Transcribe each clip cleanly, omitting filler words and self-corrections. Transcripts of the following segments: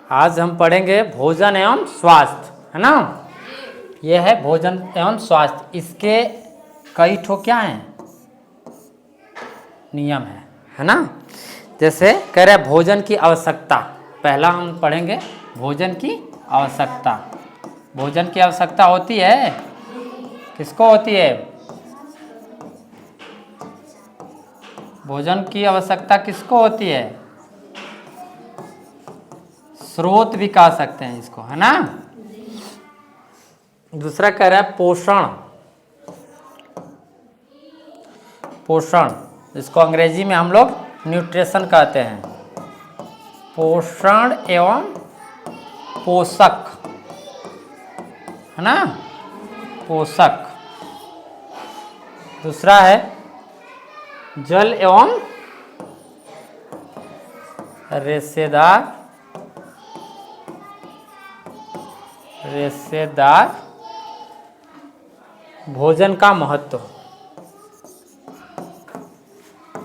आज हम पढ़ेंगे भोजन एवं स्वास्थ्य, है ना। यह है भोजन एवं स्वास्थ्य। इसके कई ठो क्या हैं, नियम है ना। जैसे कह रहे भोजन की आवश्यकता। पहला हम पढ़ेंगे भोजन की आवश्यकता। भोजन की आवश्यकता होती है, किसको होती है? भोजन की आवश्यकता किसको होती है? स्रोत भी कह सकते हैं इसको, है ना। दूसरा कह रहा है पोषण। पोषण, इसको अंग्रेजी में हम लोग न्यूट्रिशन कहते हैं। पोषण एवं पोषक, है ना, पोषक। दूसरा है जल एवं रेशेदार भोजन का महत्व।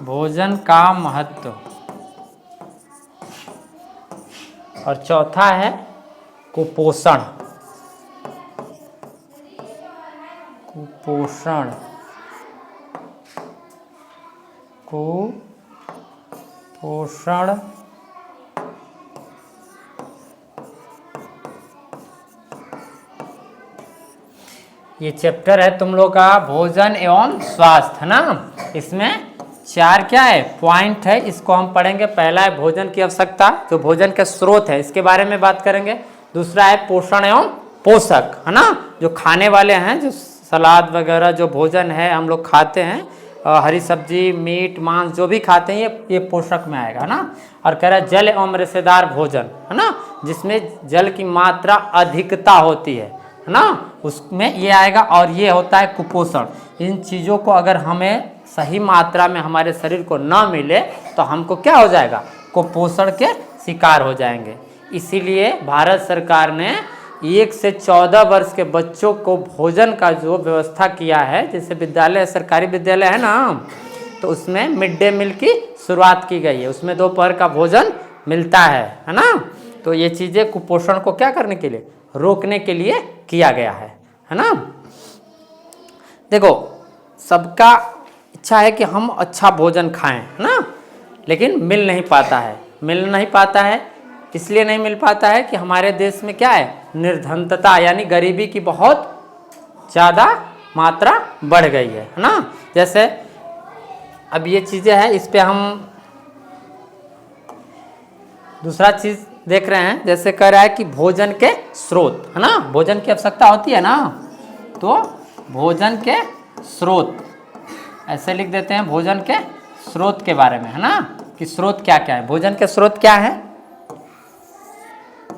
भोजन का महत्व। और चौथा है कुपोषण। कुपोषण, कुपोषण। ये चैप्टर है तुम लोग का भोजन एवं स्वास्थ्य, है ना। इसमें 4 क्या है, पॉइंट है। इसको हम पढ़ेंगे। पहला है भोजन की आवश्यकता, जो भोजन के स्रोत है, इसके बारे में बात करेंगे। दूसरा है पोषण एवं पोषक, है ना, जो खाने वाले हैं, जो सलाद वगैरह जो भोजन है हम लोग खाते हैं, हरी सब्जी, मीट, मांस जो भी खाते हैं, ये पोषक में आएगा, है ना। और कह रहा है जल एवं रेशेदार भोजन, है ना, जिसमें जल की मात्रा अधिकता होती है ना, उसमें ये आएगा। और ये होता है कुपोषण। इन चीज़ों को अगर हमें सही मात्रा में हमारे शरीर को न मिले तो हमको क्या हो जाएगा, कुपोषण के शिकार हो जाएंगे। इसीलिए भारत सरकार ने 1 से 14 वर्ष के बच्चों को भोजन का जो व्यवस्था किया है, जैसे विद्यालय, सरकारी विद्यालय है ना, तो उसमें मिड डे मील की शुरुआत की गई है। उसमें दोपहर का भोजन मिलता है ना। तो ये चीज़ें कुपोषण को क्या करने के लिए, रोकने के लिए किया गया है ना। देखो, सबका इच्छा है कि हम अच्छा भोजन खाएं, है ना, लेकिन मिल नहीं पाता है। मिल नहीं पाता है इसलिए नहीं मिल पाता है कि हमारे देश में क्या है, निर्धनता यानी गरीबी की बहुत ज़्यादा मात्रा बढ़ गई है ना। जैसे अब ये चीज़ें हैं, इस पे हम दूसरा चीज़ देख रहे हैं। जैसे कह रहा है कि भोजन के स्रोत, है ना, भोजन की आवश्यकता होती है ना, तो भोजन के स्रोत ऐसे लिख देते हैं, भोजन के स्रोत के बारे में, है ना, कि स्रोत क्या क्या है। भोजन के स्रोत क्या है,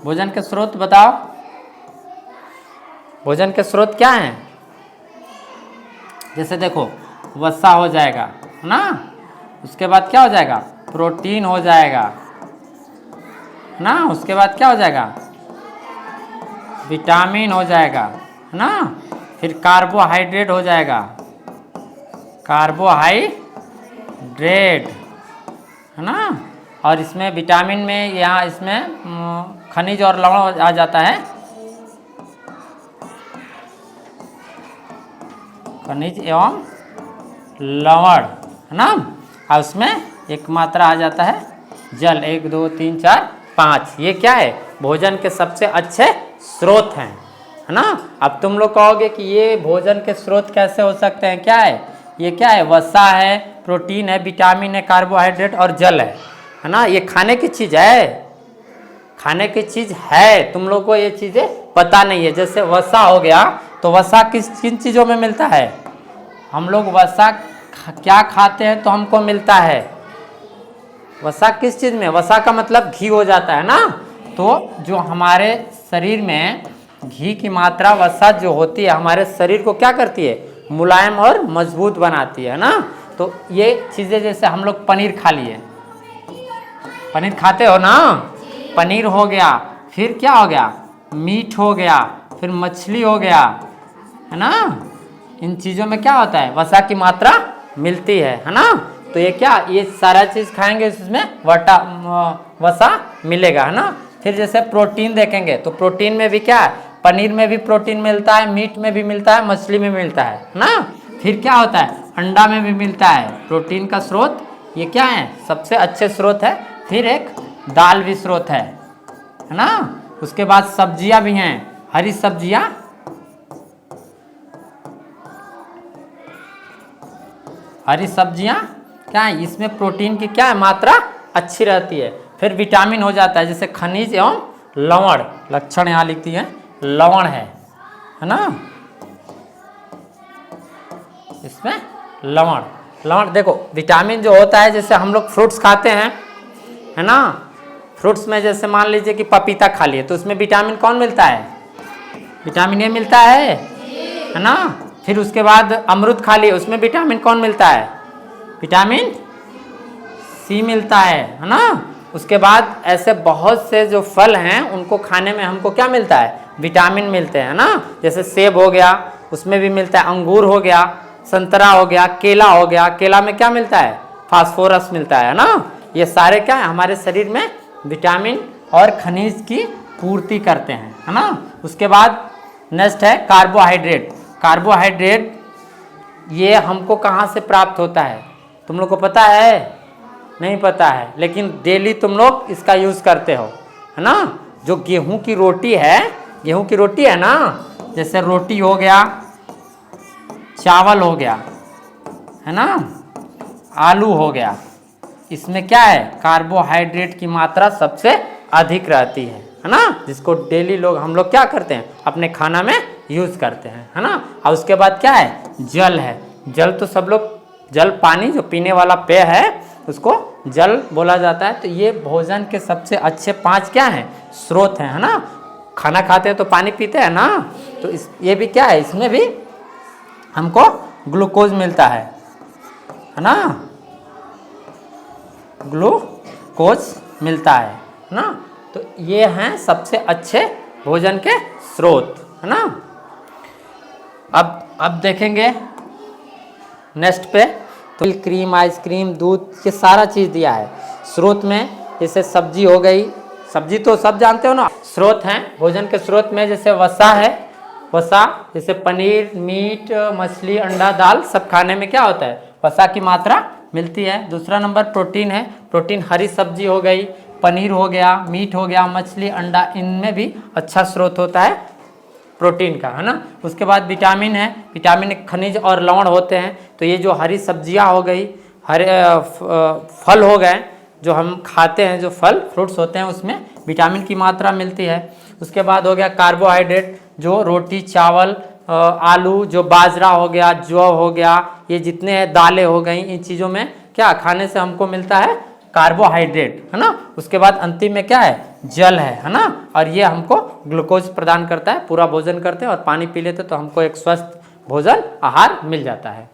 भोजन के स्रोत बताओ। भोजन के स्रोत क्या हैं? जैसे देखो, वसा हो जाएगा, है ना, उसके बाद क्या हो जाएगा, प्रोटीन हो जाएगा, है ना, उसके बाद क्या हो जाएगा, विटामिन हो जाएगा, है ना, फिर कार्बोहाइड्रेट हो जाएगा, कार्बोहाइड्रेट, है ना। और इसमें विटामिन में यहाँ इसमें खनिज और लवण आ जाता है, खनिज एवं लवण, है ना। और उसमें एक मात्रा आ जाता है जल, 1 2 3 4 5। ये क्या है, भोजन के सबसे अच्छे स्रोत हैं, है ना। अब तुम लोग कहोगे कि ये भोजन के स्रोत कैसे हो सकते हैं, क्या है ये, क्या है, वसा है, प्रोटीन है, विटामिन है, कार्बोहाइड्रेट और जल है ना। ये खाने की चीज़ है, खाने की चीज़ है, तुम लोग को ये चीज़ें पता नहीं है। जैसे वसा हो गया, तो वसा किन चीज़ों में मिलता है, हम लोग वसा क्या खाते हैं तो हमको मिलता है, वसा किस चीज़ में, वसा का मतलब घी हो जाता है ना। तो जो हमारे शरीर में घी की मात्रा, वसा जो होती है, हमारे शरीर को क्या करती है, मुलायम और मजबूत बनाती है ना। तो ये चीज़ें, जैसे हम लोग पनीर खा लिए, पनीर खाते हो ना, पनीर हो गया, फिर क्या हो गया, मीट हो गया, फिर मछली हो गया, है ना। इन चीज़ों में क्या होता है, वसा की मात्रा मिलती है ना। तो ये क्या, ये सारा चीज़ खाएंगे इसमें वसा मिलेगा, है ना। फिर जैसे प्रोटीन देखेंगे तो प्रोटीन में भी क्या है, पनीर में भी प्रोटीन मिलता है, मीट में भी मिलता है, मछली में मिलता है ना। फिर क्या होता है, अंडा में भी मिलता है। प्रोटीन का स्रोत ये क्या है, सबसे अच्छे स्रोत है। फिर एक दाल भी स्रोत है ना। उसके बाद सब्जियां भी हैं, हरी सब्जियां, हरी सब्जियां क्या है, इसमें प्रोटीन की क्या है मात्रा अच्छी रहती है। फिर विटामिन हो जाता है, जैसे खनिज एवं लवण, लक्षण यहाँ लिखती है लवण है ना। इसमें लवण, लवण देखो विटामिन जो होता है, जैसे हम लोग फ्रूट्स खाते हैं है ना, फ्रूट्स में जैसे मान लीजिए कि पपीता खा लिए तो उसमें विटामिन कौन मिलता है, विटामिन ए मिलता है ना। फिर उसके बाद अमरूद खा लिए, उसमें विटामिन कौन मिलता है, विटामिन सी मिलता है ना। उसके बाद ऐसे बहुत से जो फल हैं उनको खाने में हमको क्या मिलता है, विटामिन मिलते हैं ना। जैसे सेब हो गया उसमें भी मिलता है, अंगूर हो गया, संतरा हो गया, केला हो गया, केला में क्या मिलता है, फास्फोरस मिलता है ना। ये सारे क्या है हमारे शरीर में विटामिन और खनिज की पूर्ति करते हैं है ना। उसके बाद नेक्स्ट है कार्बोहाइड्रेट। कार्बोहाइड्रेट ये हमको कहाँ से प्राप्त होता है, तुम लोग को पता है, नहीं पता है, लेकिन डेली तुम लोग इसका यूज़ करते हो है ना। जो गेहूं की रोटी है, गेहूं की रोटी है ना, जैसे रोटी हो गया, चावल हो गया है ना, आलू हो गया, इसमें क्या है कार्बोहाइड्रेट की मात्रा सबसे अधिक रहती है ना। जिसको डेली लोग हम लोग क्या करते हैं, अपने खाना में यूज़ करते हैं है ना। और उसके बाद क्या है, जल है। जल तो सब लोग, जल पानी जो पीने वाला पेय है उसको जल बोला जाता है। तो ये भोजन के सबसे अच्छे 5 क्या हैं, स्रोत हैं है ना। खाना खाते हैं तो पानी पीते हैं ना, तो ये भी क्या है, इसमें भी हमको ग्लूकोज मिलता है ना, ग्लूकोज मिलता है ना। तो ये हैं सबसे अच्छे भोजन के स्रोत है ना। अब देखेंगे नेक्स्ट पे, तो क्रीम, आइसक्रीम, दूध, ये सारा चीज़ दिया है स्रोत में। जैसे सब्जी हो गई, सब्जी तो सब जानते हो ना, स्रोत हैं भोजन के स्रोत में। जैसे वसा है, वसा जैसे पनीर, मीट, मछली, अंडा, दाल, सब खाने में क्या होता है, वसा की मात्रा मिलती है। दूसरा नंबर प्रोटीन है। प्रोटीन हरी सब्जी हो गई, पनीर हो गया, मीट हो गया, मछली, अंडा, इनमें भी अच्छा स्रोत होता है प्रोटीन का है ना। उसके बाद विटामिन है। विटामिन खनिज और लवण होते हैं। तो ये जो हरी सब्जियां हो गई, हरे फल हो गए जो हम खाते हैं, जो फल फ्रूट्स होते हैं उसमें विटामिन की मात्रा मिलती है। उसके बाद हो गया कार्बोहाइड्रेट, जो रोटी, चावल, आलू, जो बाजरा हो गया, जौ हो गया, ये जितने दालें हो गई, इन चीज़ों में क्या खाने से हमको मिलता है, कार्बोहाइड्रेट है ना। उसके बाद अंतिम में क्या है, जल है ना। और ये हमको ग्लूकोज प्रदान करता है। पूरा भोजन करते हैं और पानी पी लेते तो हमको एक स्वस्थ भोजन आहार मिल जाता है।